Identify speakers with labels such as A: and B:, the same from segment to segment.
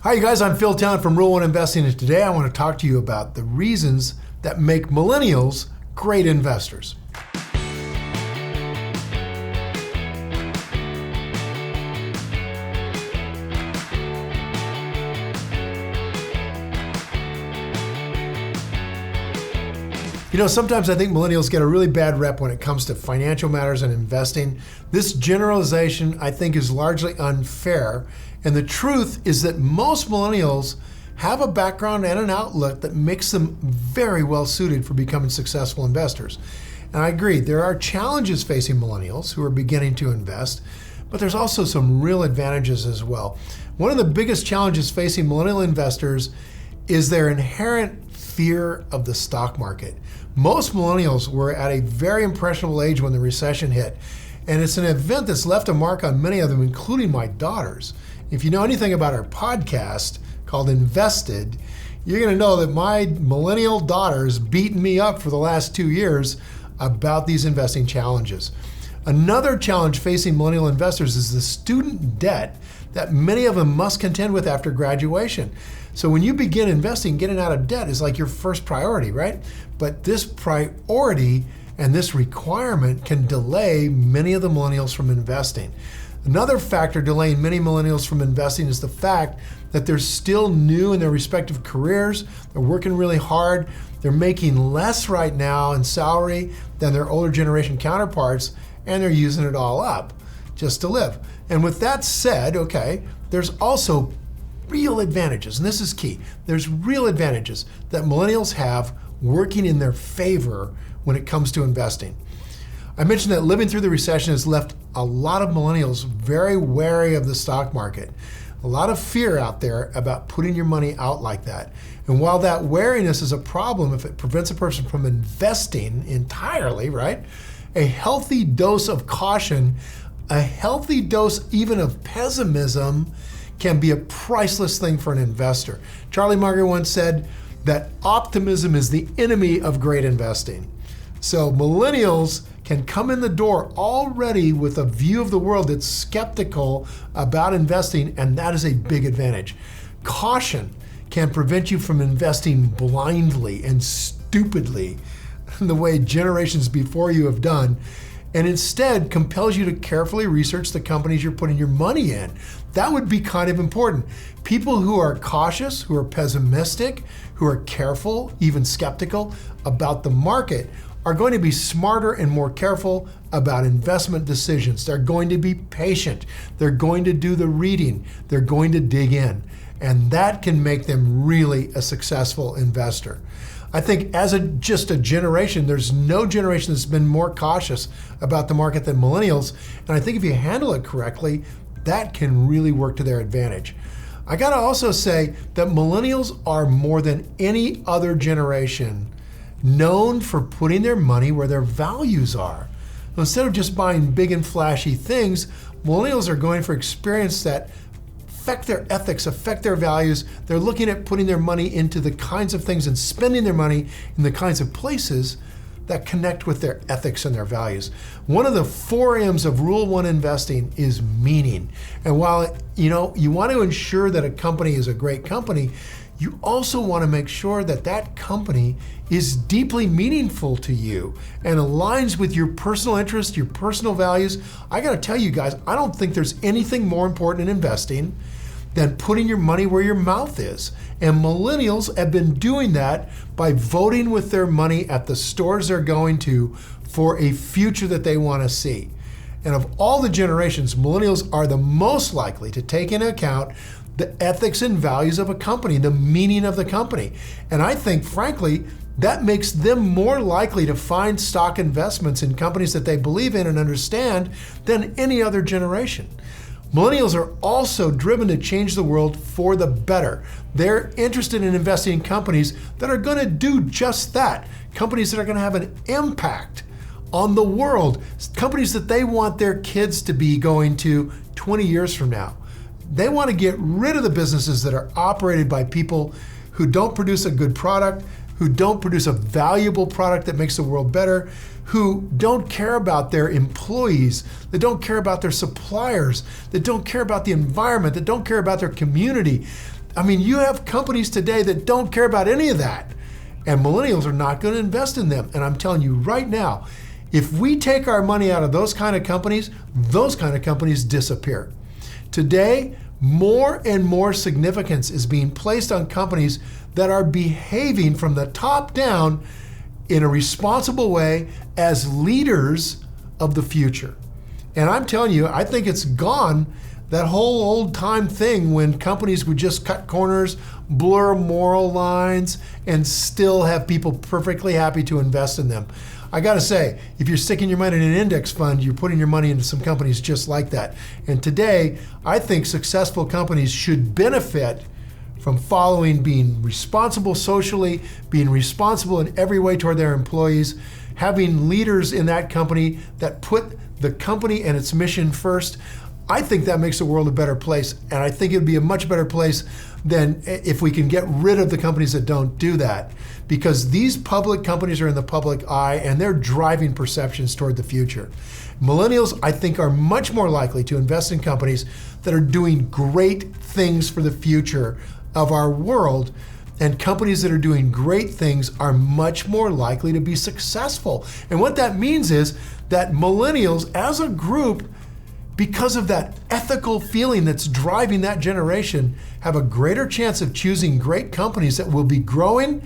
A: Hi, you guys. I'm Phil Town from Rule 1 Investing, and today I want to talk to you about the reasons that make millennials great investors. You know, sometimes I think millennials get a really bad rep when it comes to financial matters and investing. This generalization, I think, is largely unfair. And the truth is that most millennials have a background and an outlook that makes them very well suited for becoming successful investors. And I agree, there are challenges facing millennials who are beginning to invest, but there's also some real advantages as well. One of the biggest challenges facing millennial investors is their inherent fear of the stock market. Most millennials were at a very impressionable age when the recession hit, and it's an event that's left a mark on many of them, including my daughters. If you know anything about our podcast called Invested, you're going to know that my millennial daughter's beaten me up for the last 2 years about these investing challenges. Another challenge facing millennial investors is the student debt that many of them must contend with after graduation. So when you begin investing, getting out of debt is like your first priority, right? But this priority and this requirement can delay many of the millennials from investing. Another factor delaying many millennials from investing is the fact that they're still new in their respective careers. They're working really hard. They're making less right now in salary than their older generation counterparts, and they're using it all up just to live. And with that said, okay, there's also real advantages, and this is key. There's real advantages that millennials have working in their favor when it comes to investing. I mentioned that living through the recession has left a lot of millennials very wary of the stock market. A lot of fear out there about putting your money out like that. And while that wariness is a problem if it prevents a person from investing entirely, right? A healthy dose of caution, a healthy dose even of pessimism can be a priceless thing for an investor. Charlie Munger once said that optimism is the enemy of great investing. So millennials can come in the door already with a view of the world that's skeptical about investing, and that is a big advantage. Caution can prevent you from investing blindly and stupidly the way generations before you have done, and instead compels you to carefully research the companies you're putting your money in. That would be kind of important. People who are cautious, who are pessimistic, who are careful, even skeptical about the market are going to be smarter and more careful about investment decisions. They're going to be patient. They're going to do the reading. They're going to dig in. And that can make them really a successful investor. I think as just a generation, there's no generation that's been more cautious about the market than millennials. And I think if you handle it correctly, that can really work to their advantage. I gotta also say that millennials are more than any other generation known for putting their money where their values are. Instead of just buying big and flashy things, millennials are going for experience that affect their ethics, affect their values. They're looking at putting their money into the kinds of things and spending their money in the kinds of places that connect with their ethics and their values. One of the 4 M's of Rule 1 investing is meaning. And while you want to ensure that a company is a great company, you also want to make sure that that company is deeply meaningful to you and aligns with your personal interests, your personal values. I got to tell you guys, I don't think there's anything more important in investing than putting your money where your mouth is. And millennials have been doing that by voting with their money at the stores they're going to for a future that they want to see. And of all the generations, millennials are the most likely to take into account the ethics and values of a company, the meaning of the company. And I think, frankly, that makes them more likely to find stock investments in companies that they believe in and understand than any other generation. Millennials are also driven to change the world for the better. They're interested in investing in companies that are going to do just that, companies that are going to have an impact on the world, companies that they want their kids to be going to 20 years from now. They want to get rid of the businesses that are operated by people who don't produce a good product, who don't produce a valuable product that makes the world better, who don't care about their employees, that don't care about their suppliers, that don't care about the environment, that don't care about their community. I mean, you have companies today that don't care about any of that. And millennials are not going to invest in them. And I'm telling you right now, if we take our money out of those kind of companies disappear. Today, more and more significance is being placed on companies that are behaving from the top down in a responsible way as leaders of the future. And I'm telling you, I think it's gone, that whole old time thing when companies would just cut corners, blur moral lines, and still have people perfectly happy to invest in them. I gotta say, if you're sticking your money in an index fund, you're putting your money into some companies just like that. And today, I think successful companies should benefit from being responsible socially, being responsible in every way toward their employees, having leaders in that company that put the company and its mission first. I think that makes the world a better place, and I think it would be a much better place than if we can get rid of the companies that don't do that, because these public companies are in the public eye and they're driving perceptions toward the future. Millennials, I think, are much more likely to invest in companies that are doing great things for the future of our world, and companies that are doing great things are much more likely to be successful. And what that means is that millennials as a group, because of that ethical feeling that's driving that generation, have a greater chance of choosing great companies that will be growing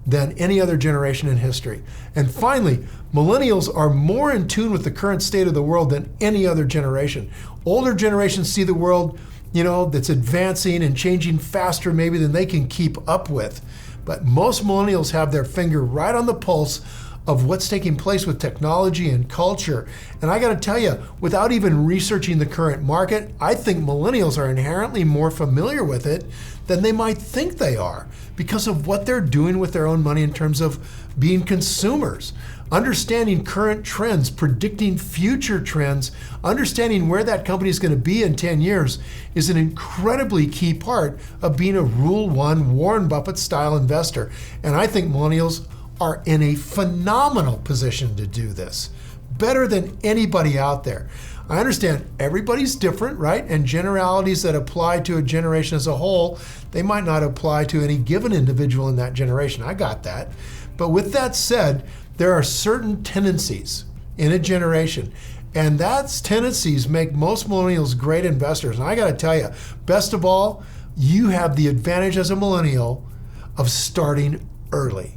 A: than any other generation in history. And finally, millennials are more in tune with the current state of the world than any other generation. Older generations see the world, that's advancing and changing faster maybe than they can keep up with. But most millennials have their finger right on the pulse of what's taking place with technology and culture. And I gotta tell you, without even researching the current market, I think millennials are inherently more familiar with it than they might think they are because of what they're doing with their own money in terms of being consumers. Understanding current trends, predicting future trends, understanding where that company is going to be in 10 years is an incredibly key part of being a Rule 1 Warren Buffett style investor. And I think millennials are in a phenomenal position to do this, better than anybody out there. I understand everybody's different, right? And generalities that apply to a generation as a whole, they might not apply to any given individual in that generation. I got that. But with that said, there are certain tendencies in a generation, and those tendencies make most millennials great investors. And I gotta tell you, best of all, you have the advantage as a millennial of starting early.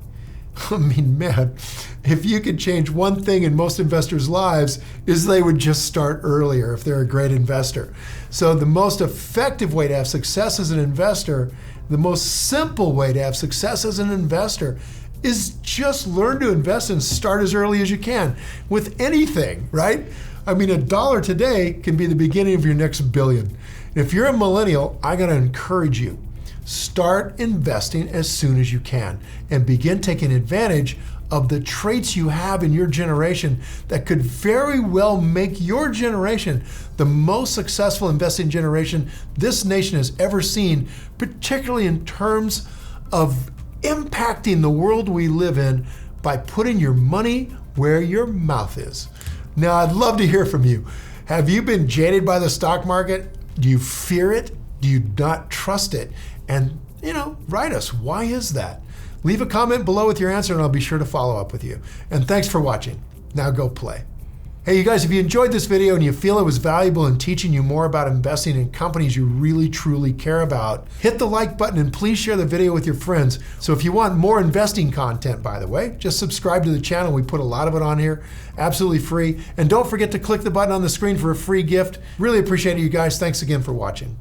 A: I mean, man, if you could change one thing in most investors' lives is they would just start earlier if they're a great investor. So the most effective way to have success as an investor, the most simple way to have success as an investor is just learn to invest and start as early as you can with anything, right? I mean, $1 today can be the beginning of your next billion. If you're a millennial, I gotta encourage you, start investing as soon as you can and begin taking advantage of the traits you have in your generation that could very well make your generation the most successful investing generation this nation has ever seen, particularly in terms of impacting the world we live in by putting your money where your mouth is. Now, I'd love to hear from you. Have you been jaded by the stock market? Do you fear it? Do you not trust it? And, write us. Why is that? Leave a comment below with your answer and I'll be sure to follow up with you. And thanks for watching. Now go play. Hey, you guys, if you enjoyed this video and you feel it was valuable in teaching you more about investing in companies you really, truly care about, hit the like button and please share the video with your friends. So if you want more investing content, by the way, just subscribe to the channel. We put a lot of it on here, absolutely free. And don't forget to click the button on the screen for a free gift. Really appreciate it, you guys. Thanks again for watching.